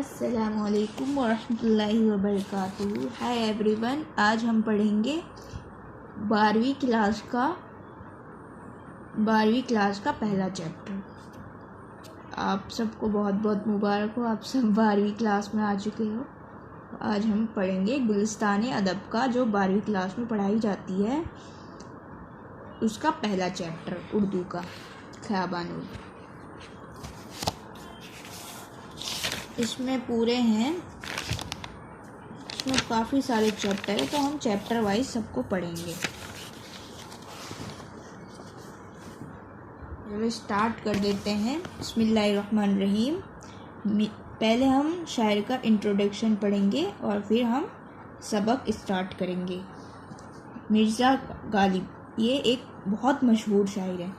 अस्सलामुअलैकुम वरहमतुल्लाहि वबरकातुहू। Hi everyone, आज हम पढ़ेंगे 12वीं क्लास का पहला चैप्टर। आप सबको बहुत बहुत मुबारक हो, आप सब 12वीं क्लास में आ चुके हो। आज हम पढ़ेंगे गुलिस्तान अदब का, जो 12वीं क्लास में पढ़ाई जाती है, उसका पहला चैप्टर उर्दू का, ख़याबान उर्दू। इसमें पूरे हैं, इसमें काफ़ी सारे चैप्टर है, तो हम चैप्टर वाइज सबको पढ़ेंगे। चलो स्टार्ट कर देते हैं। बिस्मिल्लाहिर्रहमानिर्रहीम। पहले हम शायर का इंट्रोडक्शन पढ़ेंगे और फिर हम सबक स्टार्ट करेंगे। मिर्ज़ा गालिब, ये एक बहुत मशहूर शायर है।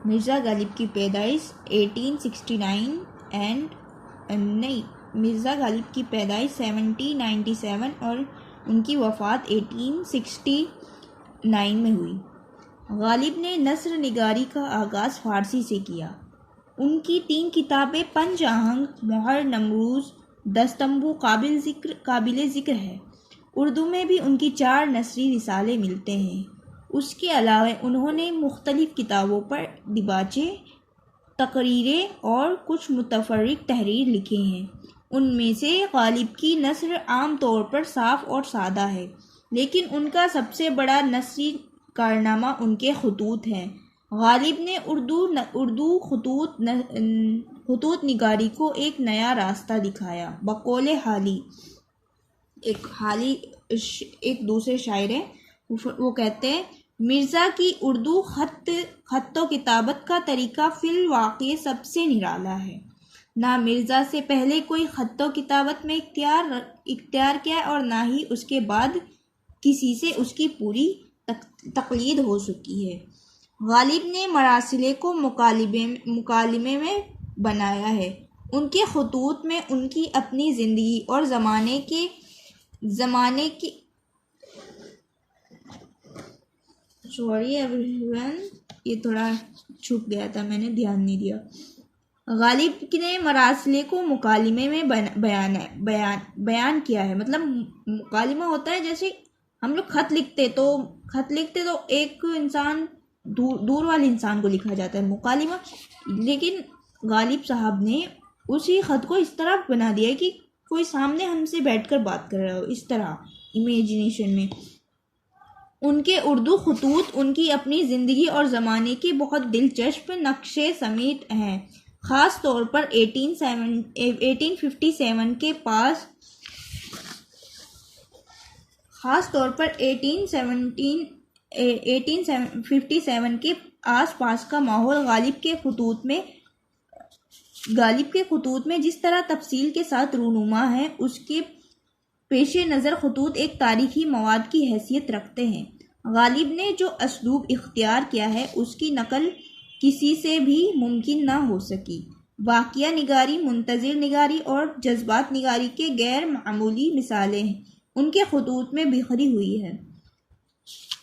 मिर्ज़ा गालिब की पैदाइश 1869 मिर्ज़ा गालिब की पैदाइश 1797 और उनकी वफ़ात 1869 में हुई। गालिब ने नस्र निगारी का आगाज़ फ़ारसी से किया। उनकी 3 किताबें पंज आहंग, मोहर, नमरूज़, दस्तंबू काबिल ज़िक्र है। उर्दू में भी उनकी 4 नसरी रिसाले मिलते हैं। उसके अलावा उन्होंने मुख्तलिफ़ किताबों पर दिबाचे, तकरीरें और कुछ मुतफ़र्रिक़ तहरीर लिखे हैं। उनमें से गालिब की नस्र आम तौर पर साफ़ और सादा है, लेकिन उनका सबसे बड़ा नसरी कारनामा उनके ख़ुतूत हैं। गालिब ने उर्दू ख़ुतूत निगारी को एक नया रास्ता दिखाया। बकौले हाली, एक दूसरे शायर हैं, वो कहते हैं, मिर्ज़ा की उर्दू ख़त्तो किताबत का तरीक़ा फ़िल वाक़े सबसे निराला है। ना मिर्ज़ा से पहले कोई ख़त्तो किताबत में इख्तियार किया और ना ही उसके बाद किसी से उसकी पूरी तक़लीद हो सकी है। गालिब ने मरासिले को मुकालिमे में बनाया है। उनके ख़ुतूत में उनकी अपनी ज़िंदगी और ज़माने के सॉरी एवरीवन, ये थोड़ा छूट गया था, मैंने ध्यान नहीं दिया। गालिब ने मरासिले को मुकालिमे में बयान किया है। मतलब मुकालिमा होता है, जैसे हम लोग खत लिखते तो एक इंसान दूर वाले इंसान को लिखा जाता है मुकालिमा, लेकिन गालिब साहब ने उसी ख़त को इस तरह बना दिया है कि कोई सामने हमसे बैठकर बात कर रहा हो, इस तरह इमेजिनेशन में। उनके उर्दू ख़ुतूत उनकी अपनी ज़िंदगी और ज़माने के बहुत दिलचस्प नक्शे समेत हैं। ख़ास तौर पर 1857 के आसपास का माहौल गालिब के ख़ुतूत में जिस तरह तफसील के साथ रूनुमा है, उसके पेश नज़र ख़ुतूत एक तारीख़ी मवाद की हैसियत रखते हैं। गालिब ने जो असलूब इख्तियार किया है, उसकी नकल किसी से भी मुमकिन ना हो सकी। वाक़िया निगारी, मुंतज़िर निगारी और जज्बात निगारी के गैर मामूली मिसालें उनके ख़ुतूत में बिखरी हुई है।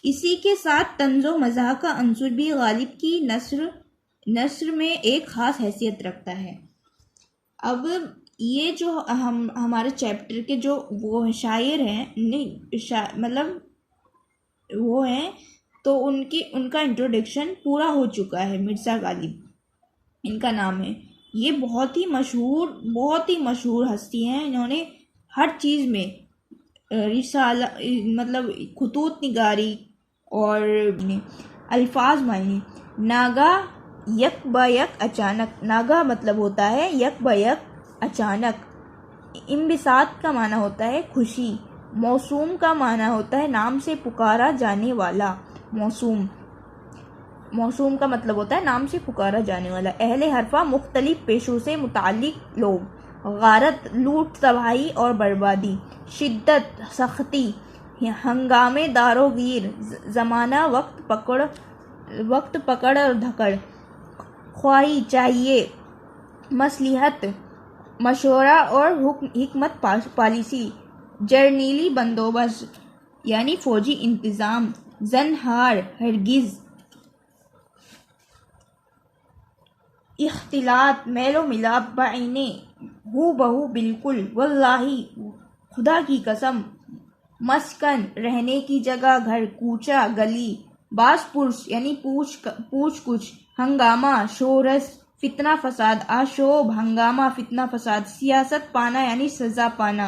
इसी के साथ तंज़ो मज़ाह का अंसुर भी गालिब की नस्र में एक ख़ास हैसियत रखता है। अब ये जो हमारे चैप्टर के जो वो शायर हैं, मतलब वो हैं, तो उनका इंट्रोडक्शन पूरा हो चुका है। मिर्ज़ा गालिब इनका नाम है। ये बहुत ही मशहूर हस्ती हैं। इन्होंने हर चीज़ में रिसाला, मतलब ख़ुतूत निगारी और अल्फाज मायने। नागा यक बयक अचानक, नागा मतलब होता है यक बयक अचानक। इम्बिसात का माना होता है खुशी। मौसूम का माना होता है नाम से पुकारा जाने वाला। मौसूम का मतलब होता है नाम से पुकारा जाने वाला। अहले हरफा, मुख्तलिफ पेशों से मुताल्लिक लोग। गारत, लूट, तबाही और बर्बादी। शिद्दत, सख्ती। हंगामे दारोगीर, ज़माना, वक्त पकड़ और धकड़। ख्वाही, चाहिए। मसलिहत, मशवरा और हिकमत पॉलिसी। जर्नीली बंदोबस्त यानी फ़ौजी इंतज़ाम। ज़नहार, हरगिज़। इख्तिलात, मेलो मिलाप। बाइने, हू बहू बिल्कुल, वल्लाही खुदा की कसम, मस्कन रहने की जगह, घर, कूचा गली, बास पुरुष यानी पूछ कुछ, हंगामा शोरस, फितना फसाद, आशोभ हंगामा फितना फसाद, सियासत पाना यानी सजा पाना,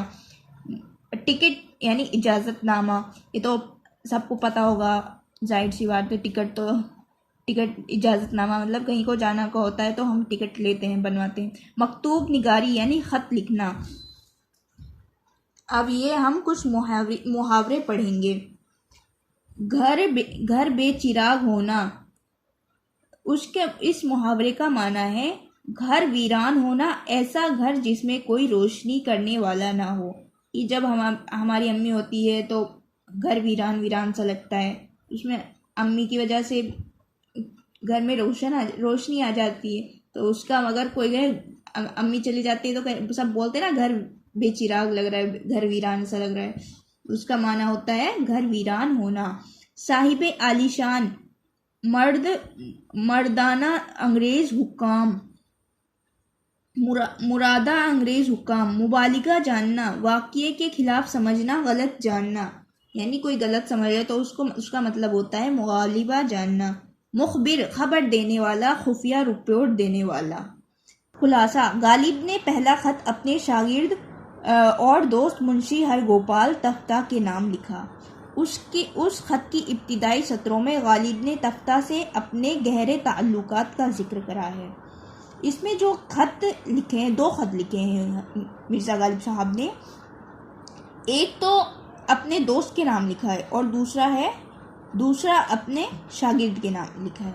टिकट यानी इजाजतनामा। ये तो सबको पता होगा, जाहिर सी बात है। टिकट इजाजतनामा मतलब कहीं को जाना का होता है तो हम टिकट लेते हैं, बनवाते हैं। मकतूब निगारी यानी खत लिखना। अब ये हम कुछ मुहावरे पढ़ेंगे। घर बेचिराग होना, उसके इस मुहावरे का माना है घर वीरान होना, ऐसा घर जिसमें कोई रोशनी करने वाला ना हो। कि जब हमारी अम्मी होती है तो घर वीरान वीरान सा लगता है, उसमें अम्मी की वजह से घर में रोशनी आ जाती है। तो उसका अगर कोई अम्मी चली जाती है तो सब बोलते हैं ना घर बेचिराग लग रहा है, घर वीरान सा लग रहा है। उसका माना होता है घर वीरान होना। साहिब आलीशान, मर्दाना अंग्रेज हुक्काम, मुरादा अंग्रेज हुक्काम, मुबालिगा जानना, वाक़ये के खिलाफ समझना, गलत जानना। यानी कोई गलत समझ है तो उसका मतलब होता है मुगालिबा जानना। मुखबिर खबर देने वाला, खुफिया रिपोर्ट देने वाला। खुलासा, गालिब ने पहला खत अपने शागिर्द और दोस्त मुंशी हरगोपाल तफ्ता के नाम लिखा। उस खत की इब्तिदाई सत्रों में गालिब ने तफ्ता से अपने गहरे ताल्लुकात का जिक्र करा है। इसमें जो खत लिखे हैं, 2 खत लिखे हैं मिर्ज़ा गालिब साहब ने। एक तो अपने दोस्त के नाम लिखा है और दूसरा अपने शागिर्द के नाम लिखा है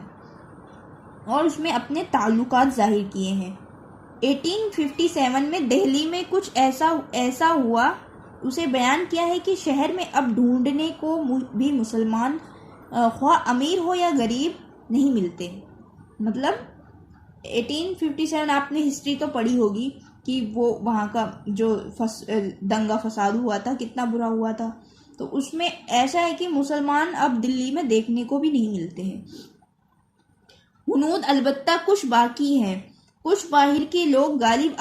और उसमें अपने ताल्लुकात जाहिर किए हैं। 1857 में दिल्ली में कुछ ऐसा हुआ, उसे बयान किया है कि शहर में अब ढूंढने को भी मुसलमान, ख्वाह अमीर हो या गरीब, नहीं मिलते। मतलब 1857 आपने हिस्ट्री तो पढ़ी होगी कि वो वहाँ का जो दंगा फसाद हुआ था कितना बुरा हुआ था। तो उसमें ऐसा है कि मुसलमान अब दिल्ली में देखने को भी नहीं मिलते हैं। हुनूद अलबत्ता कुछ बाकी हैं। कुछ बाहर के लोग गालिब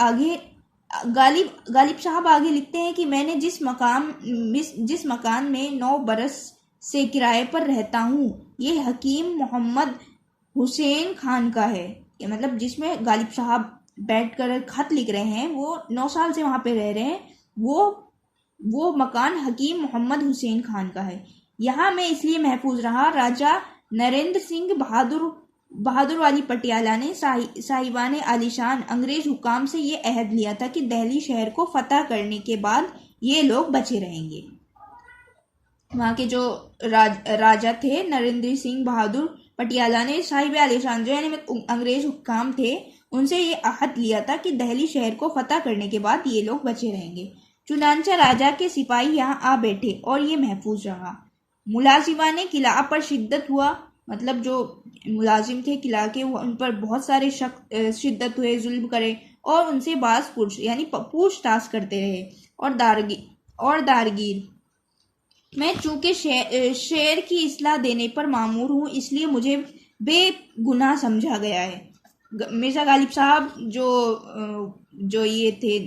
साहब आगे लिखते हैं कि मैंने जिस मकान में 9 बरस से किराए पर रहता हूँ, ये हकीम मोहम्मद हुसैन खान का है। ये मतलब जिसमें गालिब साहब बैठकर खत लिख रहे हैं, वो 9 साल से वहाँ पे रह रहे हैं, वो मकान हकीम मोहम्मद हुसैन खान का है। यहाँ मैं इसलिए महफूज रहा, राजा नरेंद्र सिंह बहादुर वाली पटियाला ने साहिबान आलीशान अंग्रेज हुकाम से ये अहद लिया था कि दिल्ली शहर को फतह करने के बाद ये लोग बचे रहेंगे। वहाँ के जो राजा थे नरेंद्र सिंह बहादुर पटियाला ने साहिब आलीशान जो यानी अंग्रेज हुक्काम थे, उनसे ये अहद लिया था कि दिल्ली शहर को फतह करने के बाद ये लोग बचे रहेंगे। चुनांचा राजा के सिपाही यहाँ आ बैठे और ये महफूज रहा। मुलाजिमाने किला पर शिद्दत हुआ, मतलब जो मुलाजिम थे किला के, वो उन पर बहुत सारे शिद्दत हुए, जुल्म करे और उनसे बास पुरुष यानी पूछताछ करते रहे और दारगीर। मैं चूंकि शेर की इस्लाह देने पर मामूर हूँ, इसलिए मुझे बेगुनाह समझा गया है। मिर्ज़ा गालिब साहब जो ये थे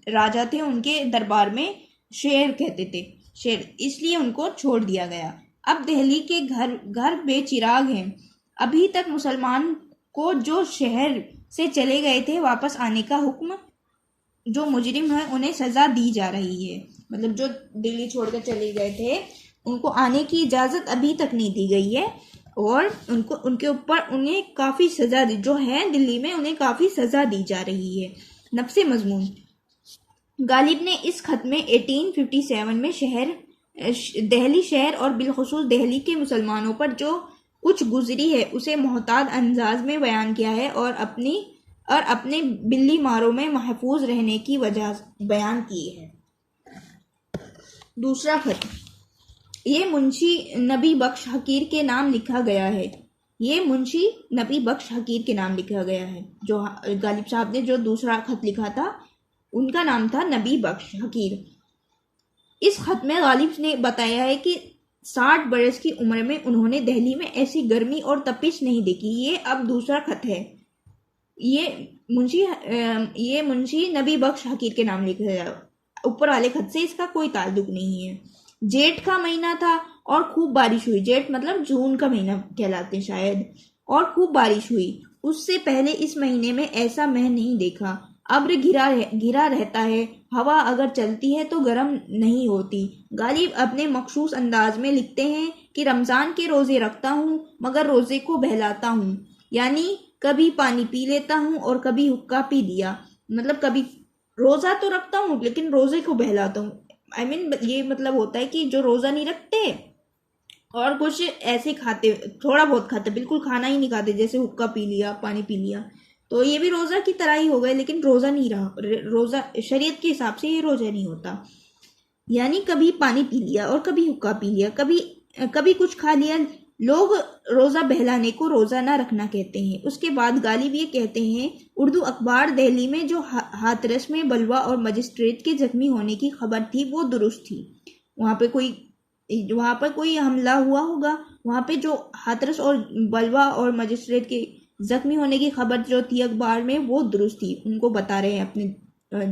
राजा थे, उनके दरबार में शेर कहते थे, शेर, इसलिए उनको छोड़ दिया गया। अब दिल्ली के घर बेचिराग हैं। अभी तक मुसलमान को जो शहर से चले गए थे वापस आने का हुक्म, जो मुजरिम है उन्हें सज़ा दी जा रही है। मतलब जो दिल्ली छोड़कर चले गए थे उनको आने की इजाज़त अभी तक नहीं दी गई है और उनके ऊपर उन्हें काफ़ी सज़ा जो है दिल्ली में उन्हें काफ़ी सज़ा दी जा रही है। नफ्से मजमून, गालिब ने इस खत में 1857 में दिल्ली शहर और बिलखुसूस दिल्ली के मुसलमानों पर जो कुछ गुजरी है उसे मोहताद अंदाज में बयान किया है और अपने बिल्ली मारों में महफूज रहने की वजह बयान की है। दूसरा खत, ये मुंशी नबी बख्श हकीर के नाम लिखा गया है। जो गालिब साहब ने जो दूसरा खत लिखा था उनका नाम था नबी बख्श हकीर। इस खत में गालिब ने बताया है कि 60 बरस की उम्र में उन्होंने दिल्ली में ऐसी गर्मी और तपिश नहीं देखी। ये अब दूसरा खत है। ये ये मुंशी नबी बख्श हकीर के नाम लिखा है। ऊपर वाले खत से इसका कोई ताल्लुक नहीं है। जेठ का महीना था और खूब बारिश हुई। जेठ मतलब जून का महीना कहलाते हैं शायद। और खूब बारिश हुई। उससे पहले इस महीने में ऐसा मैं नहीं देखा। अब्र घिरा रहता है। हवा अगर चलती है तो गर्म नहीं होती। गालिब अपने मखसूस अंदाज में लिखते हैं कि रमज़ान के रोज़े रखता हूँ मगर रोज़े को बहलाता हूँ, यानी कभी पानी पी लेता हूँ और कभी हुक्का पी दिया। मतलब कभी रोज़ा तो रखता हूँ लेकिन रोज़े को बहलाता हूँ। I mean, ये मतलब होता है कि जो रोज़ा नहीं रखते और कुछ ऐसे खाते, थोड़ा बहुत खाते, बिल्कुल खाना ही नहीं खाते, जैसे हुक्का पी लिया, पानी पी लिया, तो ये भी रोज़ा की तरह ही हो गए, लेकिन रोज़ा नहीं रहा। रोज़ा शरीयत के हिसाब से ये रोज़ा नहीं होता। यानी कभी पानी पी लिया और कभी हुक्का पी लिया, कभी कुछ खा लिया। लोग रोज़ा बहलाने को रोज़ा ना रखना कहते हैं। उसके बाद गालिब ये कहते हैं, उर्दू अखबार दिल्ली में जो हाथरस में बलवा और मजिस्ट्रेट के जख्मी होने की खबर थी वो दुरुस्त थी। वहाँ पर कोई हमला हुआ होगा। वहाँ पे जो हाथरस और बलवा और मजिस्ट्रेट के जख्मी होने की खबर जो थी अखबार में वो दुरुस्त थी। उनको बता रहे हैं अपने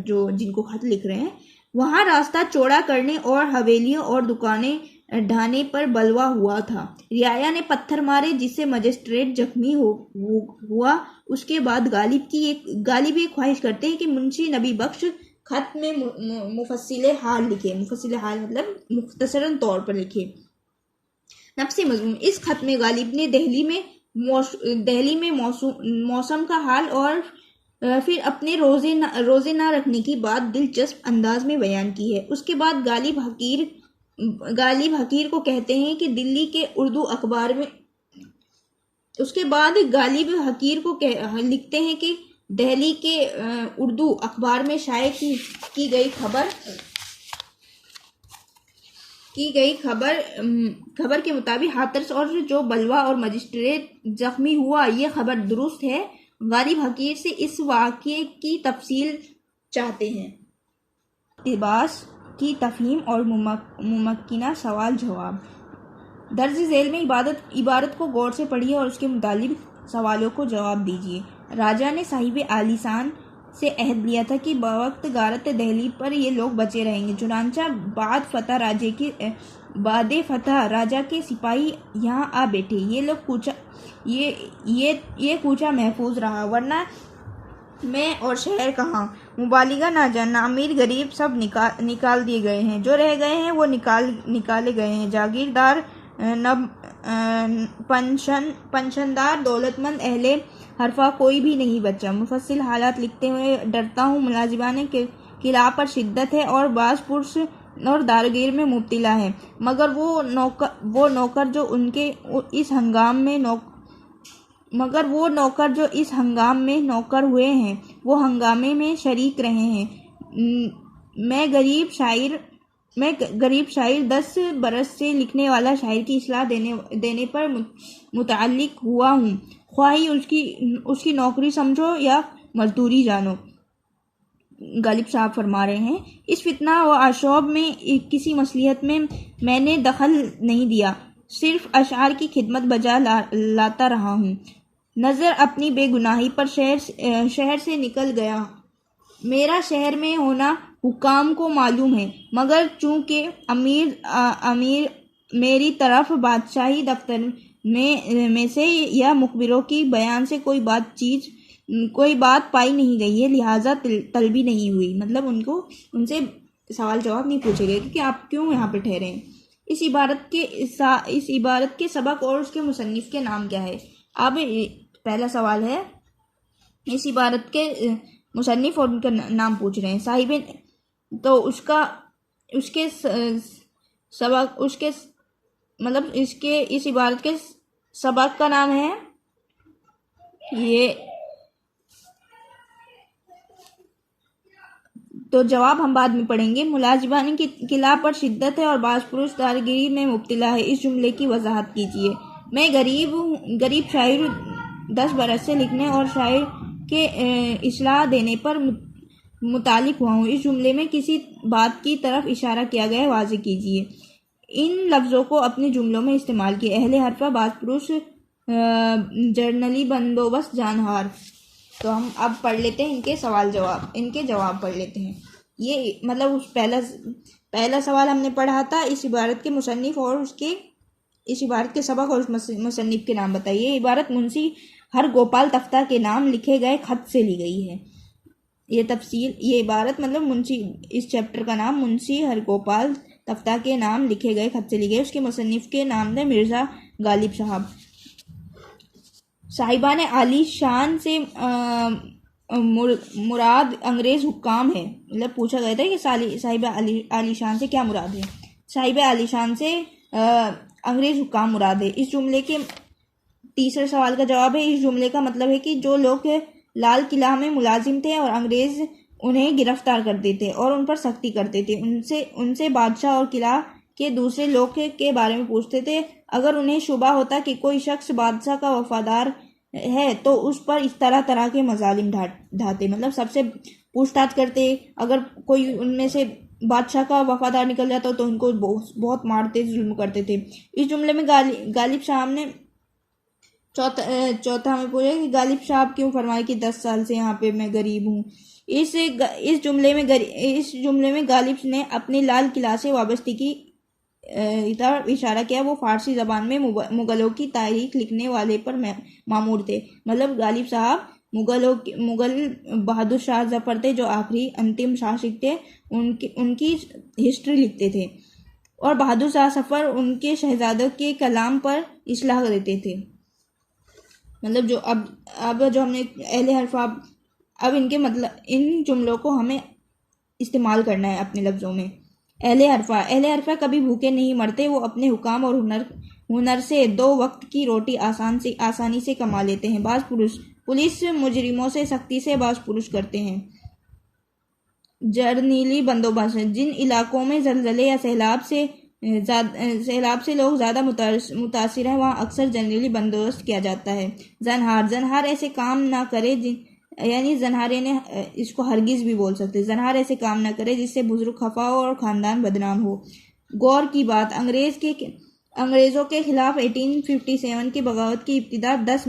जो जिनको खत लिख रहे हैं। वहाँ रास्ता चौड़ा करने और हवेलियों और दुकानें ढाने पर बलवा हुआ था। रियाया ने पत्थर मारे जिससे मजिस्ट्रेट जख्मी हुआ। उसके बाद गालिब ये ख्वाहिश करते हैं कि मुंशी नबी बख्श खत में मुफस्सिल हाल लिखे। मुफस्सिल हाल मतलब मुख्तसरन तौर पर लिखे। नफ्सी मजमून, इस खत में गालिब ने दिल्ली में मौसम का हाल और फिर अपने रोजे ना रखने की बात दिलचस्प अंदाज में बयान की है। उसके बाद गालिब हकीर को कहते हैं कि दिल्ली के उर्दू अखबार में उसके बाद गालिब हकीर को लिखते हैं कि दिल्ली के उर्दू अखबार में शाये की गई खबर के मुताबिक हाथरस और जो बलवा और मजिस्ट्रेट जख्मी हुआ, ये खबर दुरुस्त है। गालिब हकीर से इस वाक़ये की तफसील चाहते हैं। इक़्तिबास की तफ़हीम और मुमक्किना सवाल जवाब। दर्ज झेल में इबारत को गौर से पढ़िए और उसके मुतालिक सवालों को जवाब दीजिए। राजा ने साहिब आलीशान से अहद लिया था कि बवक्त गारत दिल्ली पर ये लोग बचे रहेंगे। चुनांचा बाद फतह राजा के सिपाही यहाँ आ बैठे। ये लोग कूचा महफूज रहा, वरना मैं और शहर कहाँ, मुबालिगा ना जानना, अमीर गरीब सब निकाल दिए गए हैं। जो रह गए हैं वो निकाले गए हैं। जागीरदार पेंशनदार दौलतमंद अहले हरफा कोई भी नहीं बचा। मुफस्सिल हालात लिखते हुए डरता हूँ मुलाजिबाने के किला पर शिद्दत है और बाज़ पुरुष और दारगीर में मुब्तिला है, मगर वो नौकर जो इस हंगाम में नौकर हुए हैं वो हंगामे में शरीक रहे हैं। मैं गरीब शायर 10 बरस से लिखने वाला शायर की इस्लाह देने पर मुताल्लिक हुआ हूँ। ख्वाही उसकी नौकरी समझो या मजदूरी जानो। गालिब साहब फरमा रहे हैं, इस फितना व आशोब में किसी मसलिहत में मैंने दखल नहीं दिया, सिर्फ अशार की खिदमत बजा लाता रहा हूँ। नज़र अपनी बेगुनाही पर शहर से निकल गया। मेरा शहर में होना हुकाम को मालूम है, मगर चूंकि अमीर मेरी तरफ बादशाही दफ्तर में से या मुखबिरों की बयान से कोई बात पाई नहीं गई है, लिहाजा तलबी नहीं हुई। मतलब उनसे सवाल जवाब नहीं पूछे गए कि आप क्यों यहाँ पे ठहरे हैं। इस इबारत के सबक और उसके मुसन्निफ के नाम क्या है। अब पहला सवाल है, इस इबारत के मुसन्निफ और उनका नाम पूछ रहे हैं। साहिब तो इस इबारत के सबक का नाम है ये। तो जवाब हम बाद में पढ़ेंगे। मुलाजिबानी की किला पर शिद्दत है और बाज़ पुरुष दारगिरी में मुब्तिला है। इस जुमले की वजाहत कीजिए। मैं गरीब शायर 10 बरस से लिखने और शायर के इस्लाह देने पर मुतालिक हुआ हूँ। इस जुमले में किसी बात की तरफ इशारा किया गया है, वाज़ेह कीजिए। इन लफ्ज़ों को अपने जुमलों में इस्तेमाल किए। अहले हरफा, बाज़ पुरुष, जर्नली बंदोबस्त, जानहार। तो हम अब पढ़ लेते हैं इनके सवाल जवाब, इनके जवाब पढ़ लेते हैं। ये मतलब उस पहला सवाल हमने पढ़ा था, इस इबारत के मुसन्निफ और उसके इस इबारत के सबक और उस मुसन्निफ के नाम बताइए। ये इबारत मुंशी हरगोपाल तफ्ता के नाम लिखे गए खत से ली गई है। ये इबारत मतलब मुंशी, इस चैप्टर का नाम मुंशी हरगोपाल तफ्ता के नाम लिखे गए खत से ली गई। उसके मुसन्निफ के नाम थे मिर्ज़ा गालिब साहब। साहिबान आली शान से मुराद अंग्रेज़ हुक्काम है। मतलब पूछा गया था कि साहिब आली शान से क्या मुराद है। साहिब आली शान से अंग्रेज़ हुक्काम मुराद है। इस जुमले के तीसरे सवाल का जवाब है, इस जुमले का मतलब है कि जो लोग लाल किला में मुलाजिम थे और अंग्रेज़ उन्हें गिरफ्तार करते थे और उन पर सख्ती करते थे, उनसे बादशाह और किला के दूसरे लोग के बारे में पूछते थे। अगर उन्हें शुबा होता कि कोई शख्स बादशाह का वफादार है तो उस पर इस तरह के मजालिम ढाते, मतलब सबसे पूछताछ करते। अगर कोई उनमें से बादशाह का वफादार निकल जाता तो उनको बहुत मारते, जुल्म करते थे। इस जुमले में गालिब साहब ने चौथा हमें पूछा कि गालिब साहब क्यों फरमाए कि 10 साल से यहाँ पे मैं गरीब हूँ। इस जुमले में गालिब ने अपने लाल किला से वाबस्तगी तरफ इशारा किया। वो फारसी ज़बान में मुग़लों की तारीख लिखने वाले पर मामूर थे। मतलब गालिब साहब मुग़ल बहादुर शाह जफ़र थे जो आखिरी अंतिम शासक थे, उनकी हिस्ट्री लिखते थे और बहादुर शाह जफ़र उनके शहजादों के कलाम पर इस्लाह देते थे। मतलब जो अब जो हमने अहले हरफा, अब इनके मतलब इन जुमलों को हमें इस्तेमाल करना है अपने लफ्ज़ों में। अहले हरफा कभी भूखे नहीं मरते। वो अपने हुकाम और हुनर से 2 वक्त की रोटी आसानी से कमा लेते हैं। बाज़ पुलिस मुजरिमों से सख्ती से बाज़ पुरुष करते हैं। जरनीली बंदोबस्त, जिन इलाकों में ज़लज़ले या सैलाब से लोग ज़्यादा मुतासिर हैं वहाँ अक्सर जरनीली बंदोबस्त किया जाता है। ज़नहार ऐसे काम ना करे यानी ज़नहारे ने इसको हरगिज़ भी बोल सकते। ज़नहार ऐसे काम ना करे जिससे बुजुर्ग खफा हो और ख़ानदान बदनाम हो। गौर की बात, अंग्रेज़ों के खिलाफ 1857 की बगावत की इब्तिदा 10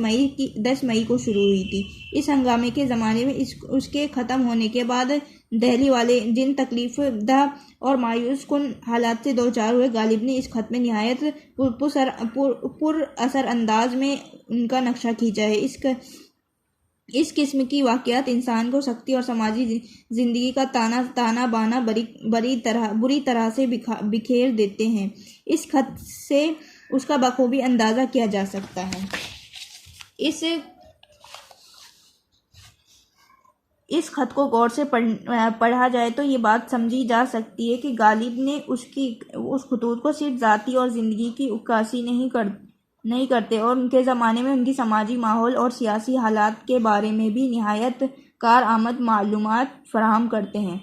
मई को शुरू हुई थी। इस हंगामे के ज़माने में उसके ख़त्म होने के बाद दिल्ली वाले जिन तकलीफ़दा और मायूस कुन हालात से दो चार हुए, गालिब ने इस ख़त में निहायत पुर असर अंदाज में उनका नक्शा खींचा है। इस किस्म की वाक़यात इंसान को सख्ती और समाजी ज़िंदगी का ताना बाना बुरी तरह से बिखेर देते हैं। इस खत से उसका बखूबी अंदाज़ा किया जा सकता है। इस खत को गौर से पढ़ा जाए तो ये बात समझी जा सकती है कि गालिब ने उस खतूत को सिर्फ ज़ाती और ज़िंदगी की उक्कासी नहीं करते और उनके ज़माने में उनकी समाजी माहौल और सियासी हालात के बारे में भी निहायत कारआमद मालूमात फराहम करते हैं।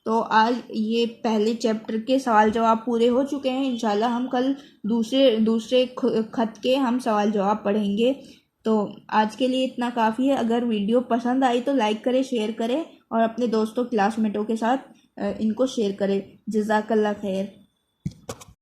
तो आज ये पहले चैप्टर के सवाल जवाब पूरे हो चुके हैं। इंशाल्लाह हम कल दूसरे खत के हम सवाल जवाब पढ़ेंगे। तो आज के लिए इतना काफ़ी है। अगर वीडियो पसंद आई तो लाइक करें, शेयर करें और अपने दोस्तों क्लासमेटों के साथ इनको शेयर करें। जज़ाकल्लाह खैर।